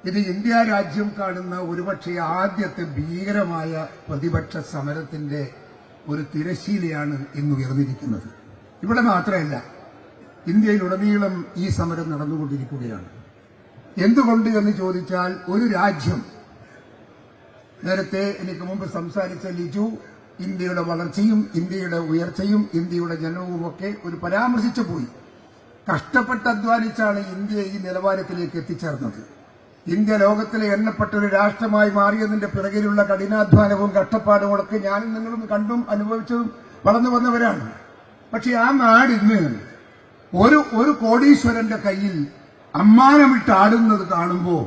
ഇത് ഇന്ത്യ രാജ്യം കാണുന്ന ഒരുപക്ഷെ ആദ്യത്തെ ഭീകരമായ പ്രതിപക്ഷ സമരത്തിന്റെ ഒരു തിരശ്ശീലയാണ് ഇന്ന് ഉയർന്നിരിക്കുന്നത്. ഇവിടെ മാത്രമല്ല, ഇന്ത്യയിലുടനീളം ഈ സമരം നടന്നുകൊണ്ടിരിക്കുകയാണ്. എന്തുകൊണ്ട് എന്ന് ചോദിച്ചാൽ, ഒരു രാജ്യം, നേരത്തെ എനിക്ക് മുമ്പ് സംസാരിച്ച ലിജു ഇന്ത്യയുടെ വളർച്ചയും ഇന്ത്യയുടെ ഉയർച്ചയും ഇന്ത്യയുടെ ജനവുമൊക്കെ ഒരു പരാമർശിച്ചു പോയി. കഷ്ടപ്പെട്ട് അധ്വാനിച്ചാണ് ഇന്ത്യ ഈ നിലവാരത്തിലേക്ക് എത്തിച്ചേർന്നത്. ഇന്ത്യ ലോകത്തിലെ എണ്ണപ്പെട്ട ഒരു രാഷ്ട്രമായി മാറിയതിന്റെ പിറകിലുള്ള കഠിനാധ്വാനവും കഷ്ടപ്പാടുകളൊക്കെ ഞാനും നിങ്ങളും കണ്ടും അനുഭവിച്ചതും വളർന്നു വന്നവരാണ്. പക്ഷെ ആ നാട് ഇന്ന് ഒരു കോടീശ്വരന്റെ കയ്യിൽ അമ്മാനമിട്ട് ആടുന്നത് കാണുമ്പോൾ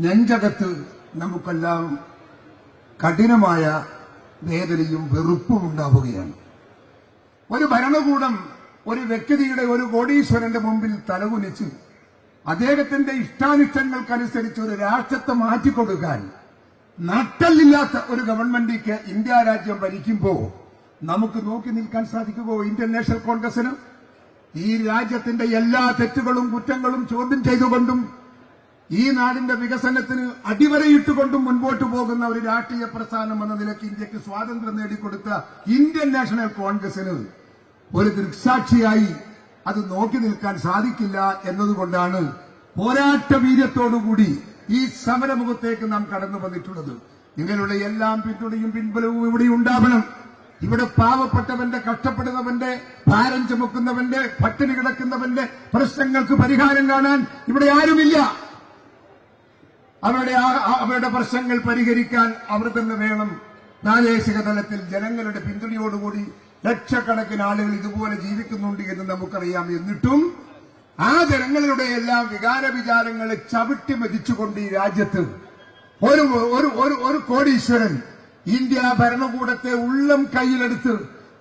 നെഞ്ചകത്ത് നമുക്കെല്ലാം കഠിനമായ വേദനയും വെറുപ്പും ഉണ്ടാവുകയാണ്. ഒരു ഭരണകൂടം ഒരു വ്യക്തിയുടെ, ഒരു കോടീശ്വരന്റെ മുമ്പിൽ തലകുനിച്ച് അദ്ദേഹത്തിന്റെ ഇഷ്ടാനിഷ്ടങ്ങൾക്കനുസരിച്ച് ഒരു രാഷ്ട്രത്തെ മാറ്റിക്കൊടുക്കാൻ നട്ടല്ലില്ലാത്ത ഒരു ഗവൺമെന്റിക്ക് ഇന്ത്യ രാജ്യം ഭരിക്കുമ്പോൾ നമുക്ക് നോക്കി നിൽക്കാൻ സാധിക്കുമോ? ഇന്ത്യൻ നാഷണൽ കോൺഗ്രസിന് ഈ രാജ്യത്തിന്റെ എല്ലാ തെറ്റുകളും കുറ്റങ്ങളും ചോദ്യം ചെയ്തുകൊണ്ടും ഈ നാടിന്റെ വികസനത്തിന് അടിവരയിട്ടുകൊണ്ടും മുൻപോട്ട് പോകുന്ന ഒരു രാഷ്ട്രീയ പ്രസ്ഥാനം എന്ന നിലയ്ക്ക് ഇന്ത്യക്ക് സ്വാതന്ത്ര്യം നേടിക്കൊടുത്ത ഇന്ത്യൻ നാഷണൽ കോൺഗ്രസിന് ഒരു ദൃക്സാക്ഷിയായി അത് നോക്കി നിൽക്കാൻ സാധിക്കില്ല എന്നതുകൊണ്ടാണ് പോരാട്ട വീര്യത്തോടുകൂടി ഈ സമരമുഖത്തേക്ക് നാം കടന്നു വന്നിട്ടുള്ളത്. നിങ്ങളുടെ എല്ലാം പിന്തുണയും പിൻബലവും ഇവിടെ ഉണ്ടാവണം. ഇവിടെ പാവപ്പെട്ടവന്റെ, കഷ്ടപ്പെടുന്നവന്റെ, ഭാരം ചുമക്കുന്നവന്റെ, പട്ടിണി കിടക്കുന്നവന്റെ പ്രശ്നങ്ങൾക്ക് പരിഹാരം കാണാൻ ഇവിടെ ആരുമില്ല. അവരുടെ പ്രശ്നങ്ങൾ പരിഹരിക്കാൻ അവർ തന്നെ വേണം. പ്രാദേശിക തലത്തിൽ ജനങ്ങളുടെ പിന്തുണയോടുകൂടി ലക്ഷക്കണക്കിന് ആളുകൾ ഇതുപോലെ ജീവിക്കുന്നുണ്ട് എന്ന് നമുക്കറിയാം. എന്നിട്ടും ആ ജനങ്ങളുടെ എല്ലാം വികാര വിചാരങ്ങളെ ചവിട്ടി മതിച്ചുകൊണ്ട് ഈ രാജ്യത്ത് ഒരു കോടീശ്വരൻ ഇന്ത്യ ഭരണകൂടത്തെ ഉള്ളം കയ്യിലെടുത്ത്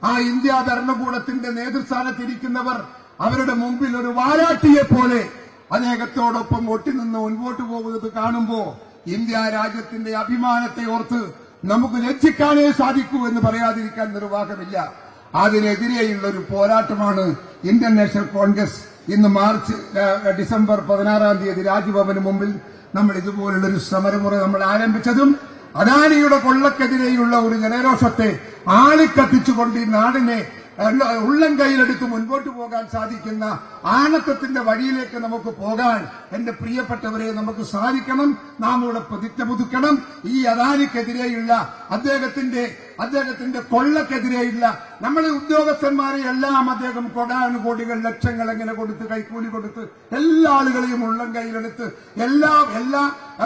ആ ഇന്ത്യ ഭരണകൂടത്തിന്റെ നേതൃസ്ഥാനത്തിരിക്കുന്നവർ അവരുടെ മുമ്പിൽ ഒരു വാലാട്ടിയെ പോലെ അദ്ദേഹത്തോടൊപ്പം ഒട്ടിനിന്ന് മുൻപോട്ട് പോകുന്നത് കാണുമ്പോൾ ഇന്ത്യ രാജ്യത്തിന്റെ അഭിമാനത്തെ ഓർത്ത് നമുക്ക് ലജ്ജിക്കാനേ സാധിക്കൂ എന്ന് പറയാതിരിക്കാൻ നിർവാഹമില്ല. അതിനെതിരെയുള്ള ഒരു പോരാട്ടമാണ് ഇന്ത്യൻ നാഷണൽ കോൺഗ്രസ് ഇന്ന് ഡിസംബർ 16 രാജ്ഭവന് മുമ്പിൽ നമ്മൾ ഇതുപോലുള്ളൊരു സമരമുറ നമ്മൾ ആരംഭിച്ചതും അദാനിയുടെ കൊള്ളക്കെതിരെയുള്ള ഒരു ജനരോഷത്തെ ആളിക്കത്തിച്ചുകൊണ്ട് ഈ നാടിനെ ഉള്ളം കയ്യിലെടുത്ത് മുൻപോട്ട് പോകാൻ സാധിക്കുന്ന ആണത്വത്തിന്റെ വഴിയിലേക്ക് നമുക്ക് പോകാൻ എന്റെ പ്രിയപ്പെട്ടവരെ നമുക്ക് സാധിക്കണം. നാം ഇവിടെ പ്രതിജ്ഞ പുതുക്കണം. ഈ അദാനിക്കെതിരെയുള്ള അദ്ദേഹത്തിന്റെ കൊള്ളക്കെതിരെയുള്ള നമ്മുടെ ഉദ്യോഗസ്ഥന്മാരെ എല്ലാം അദ്ദേഹം കോടാനുകോടികൾ ലക്ഷങ്ങൾ എങ്ങനെ കൊടുത്ത് കൈക്കൂലി കൊടുത്ത് എല്ലാ ആളുകളെയും ഉള്ളം കയ്യിലെടുത്ത് എല്ലാ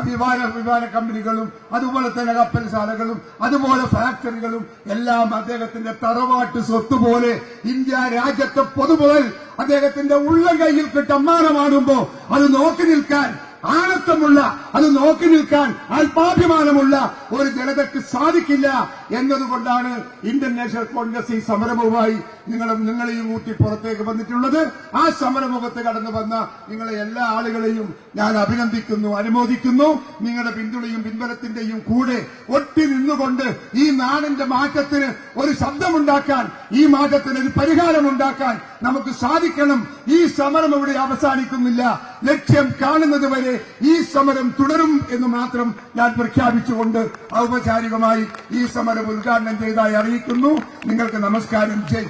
വിമാന കമ്പനികളും അതുപോലെ തന്നെ കപ്പൽശാലകളും അതുപോലെ ഫാക്ടറികളും എല്ലാം അദ്ദേഹത്തിന്റെ തറവാട്ട് സ്വത്തുപോലെ ഇന്ത്യ രാജ്യത്തെ പൊതുമുതൽ അദ്ദേഹത്തിന്റെ ഉള്ളം കയ്യിൽ കിട്ടമ്മാനമാകുമ്പോ അത് നോക്കി നിൽക്കാൻ ആണത്വമുള്ള, അത് നോക്കി നിൽക്കാൻ ആത്മാഭിമാനമുള്ള ഒരു ജനതയ്ക്ക് സാധിക്കില്ല എന്നതുകൊണ്ടാണ് ഇന്ത്യൻ നാഷണൽ കോൺഗ്രസ് ഈ സമരമുഖമായി നിങ്ങളെയും ഊട്ടി പുറത്തേക്ക് വന്നിട്ടുള്ളത്. ആ സമരമുഖത്ത് കടന്നു വന്ന നിങ്ങളെ എല്ലാ ആളുകളെയും ഞാൻ അഭിനന്ദിക്കുന്നു, അനുമോദിക്കുന്നു. നിങ്ങളുടെ പിന്തുണയും പിൻബലത്തിന്റെയും കൂടെ ഒട്ടി നിന്നുകൊണ്ട് ഈ നാടിന്റെ മാറ്റത്തിന് ഒരു ശബ്ദമുണ്ടാക്കാൻ, ഈ മാറ്റത്തിന് ഒരു പരിഹാരമുണ്ടാക്കാൻ നമുക്ക് സാധിക്കണം. ഈ സമരം ഇവിടെ അവസാനിക്കുന്നില്ല. ലക്ഷ്യം കാണുന്നത് വരെ ഈ സമരം തുടരും എന്ന് മാത്രം ഞാൻ പ്രഖ്യാപിച്ചുകൊണ്ട് ഔപചാരികമായി ഈ സമരം ഉദ്ഘാടനം ചെയ്തതായി അറിയിക്കുന്നു. നിങ്ങൾക്ക് നമസ്കാരം. ജയ്.